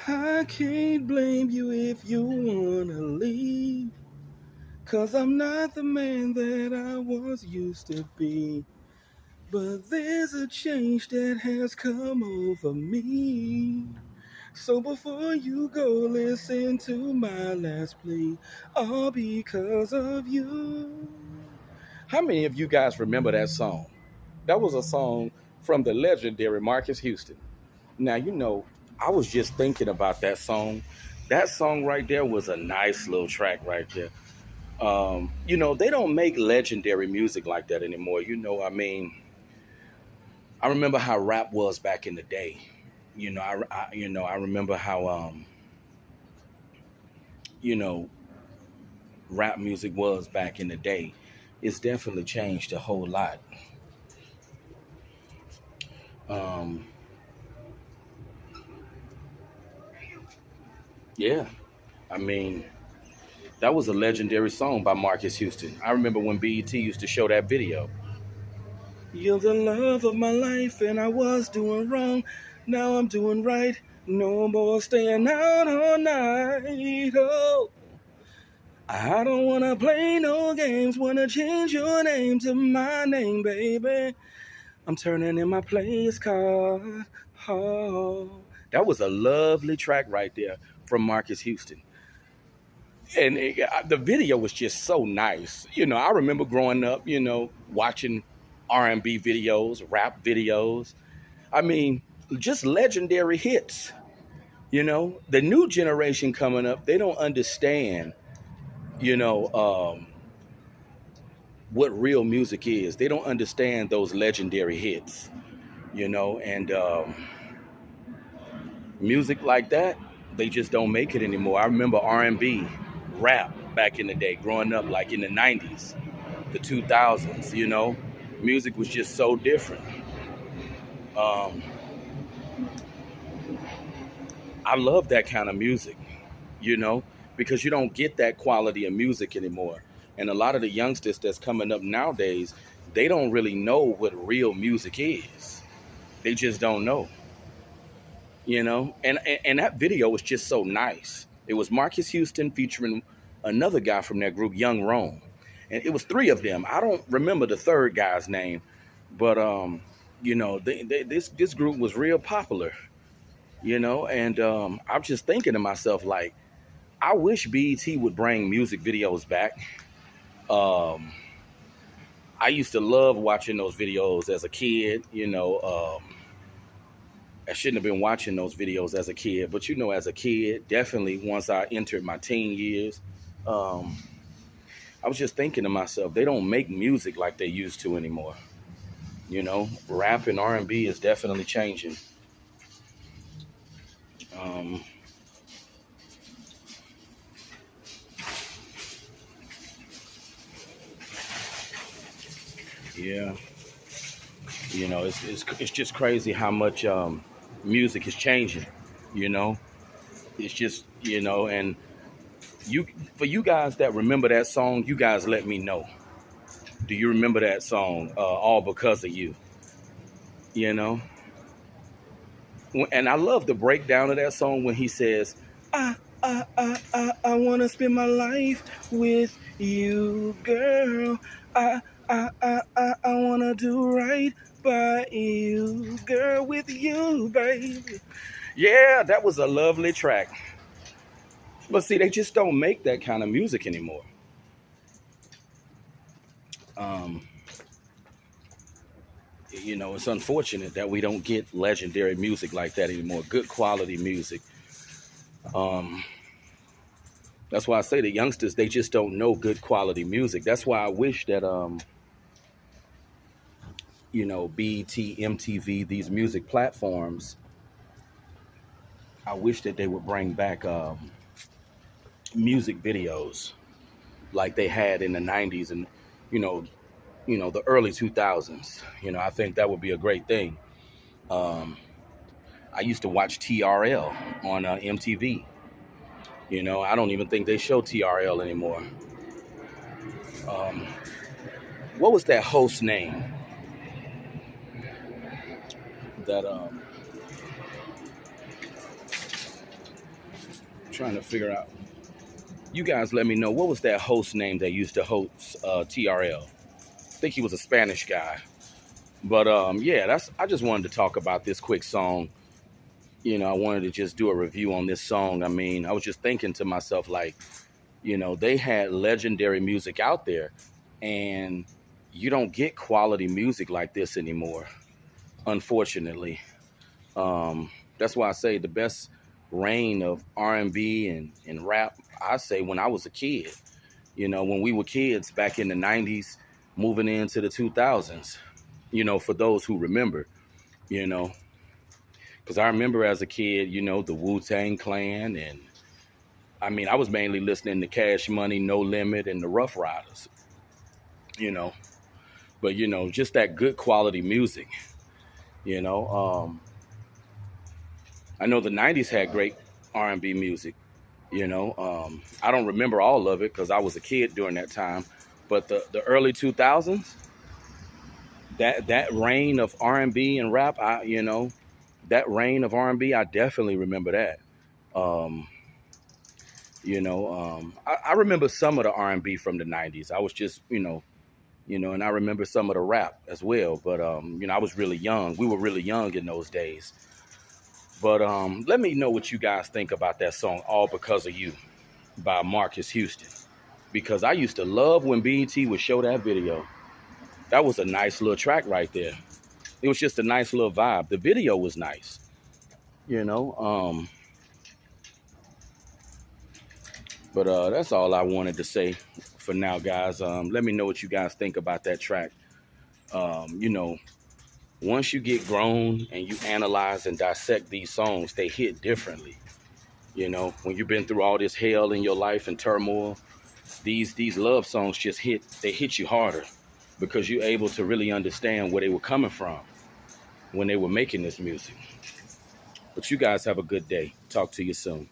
I can't blame you if you wanna leave. 'Cause I'm not the man that I was used to be. But there's a change that has come over me. So before you go, listen to my last plea. All because of you. How many of you guys remember that song? That was a song from the legendary Marcus Houston. Now, I was just thinking about that song. That song right there was a nice little track right there. They don't make legendary music like that anymore. I remember how rap was back in the day. I remember how you know, rap music was back in the day. It's definitely changed a whole lot. Um, yeah, I mean, that was a legendary song by Marcus Houston. I remember when BET used to show that video. You're the love of my life, and I was doing wrong. Now I'm doing right. No more staying out all night. Oh, I don't wanna play no games. Wanna change your name to my name, baby. I'm turning in my place card. Oh, that was a lovely track right there from Marcus Houston. And the video was just so nice. I remember growing up, watching R&B videos, rap videos. I mean, just legendary hits. The new generation coming up, they don't understand, you know, um, what real music is. They don't understand those legendary hits, and music like that, they just don't make it anymore. I remember R&B, rap back in the day, growing up like in the 90s, the 2000s, music was just so different. Um, I love that kind of music, you know, because you don't get that quality of music anymore. And a lot of the youngsters that's coming up nowadays, they don't really know what real music is. They just don't know, And that video was just so nice. It was Marcus Houston featuring another guy from that group, Young Rome. And it was three of them. I don't remember the third guy's name, but this group was real popular, and I'm just thinking to myself, like, I wish BET would bring music videos back. Um, I used to love watching those videos as a kid. I shouldn't have been watching those videos as a kid, but as a kid, definitely once I entered my teen years, um, I was just thinking to myself, they don't make music like they used to anymore. Rap and R&B is definitely changing. Um, yeah, it's just crazy how much music is changing. You know, it's just and you for you guys that remember that song, you guys let me know. Do you remember that song, All Because of You? You know, and I love the breakdown of that song when he says, I want to spend my life with you, girl. I want to do right by you, girl, with you, baby. Yeah, that was a lovely track. But see, they just don't make that kind of music anymore. Um, it's unfortunate that we don't get legendary music like that anymore. Good quality music. Um, that's why I say the youngsters, they just don't know good quality music. That's why I wish that BET, MTV, these music platforms, I wish that they would bring back music videos like they had in the 90s and you know, the early 2000s. I think that would be a great thing. Um, I used to watch TRL on MTV. I don't even think they show TRL anymore. Um, what was that host name? That trying to figure out. You guys let me know, what was that host name that used to host TRL? I think he was a Spanish guy. But yeah, I just wanted to talk about this quick song. You know, I wanted to just do a review on this song. I mean, I was just thinking to myself, like, you know, they had legendary music out there, and you don't get quality music like this anymore, unfortunately. That's why I say the best reign of R&B and rap, I say when I was a kid. You know, when we were kids back in the 90s, moving into the 2000s, you know, for those who remember, you know, because I remember as a kid, you know, the Wu-Tang Clan, and I mean, I was mainly listening to Cash Money, No Limit, and the Rough Riders, you know, but, you know, just that good quality music, you know. I know the 90s had great R&B music, you know. I don't remember all of it because I was a kid during that time, but the early 2000s, that reign of R&B and rap, you know, that reign of R&B, I definitely remember that. Um, you know, I remember some of the R&B from the 90s. I was just, and I remember some of the rap as well. But, you know, I was really young. We were really young in those days. But let me know what you guys think about that song, All Because of You, by Marcus Houston. Because I used to love when BET would show that video. That was a nice little track right there. It was just a nice little vibe. The video was nice, you know. But that's all I wanted to say for now, guys. Let me know what you guys think about that track. You know, once you get grown and you analyze and dissect these songs, they hit differently. You know, when you've been through all this hell in your life and turmoil, these love songs just hit you harder because you're able to really understand where they were coming from when they were making this music. But you guys have a good day. Talk to you soon.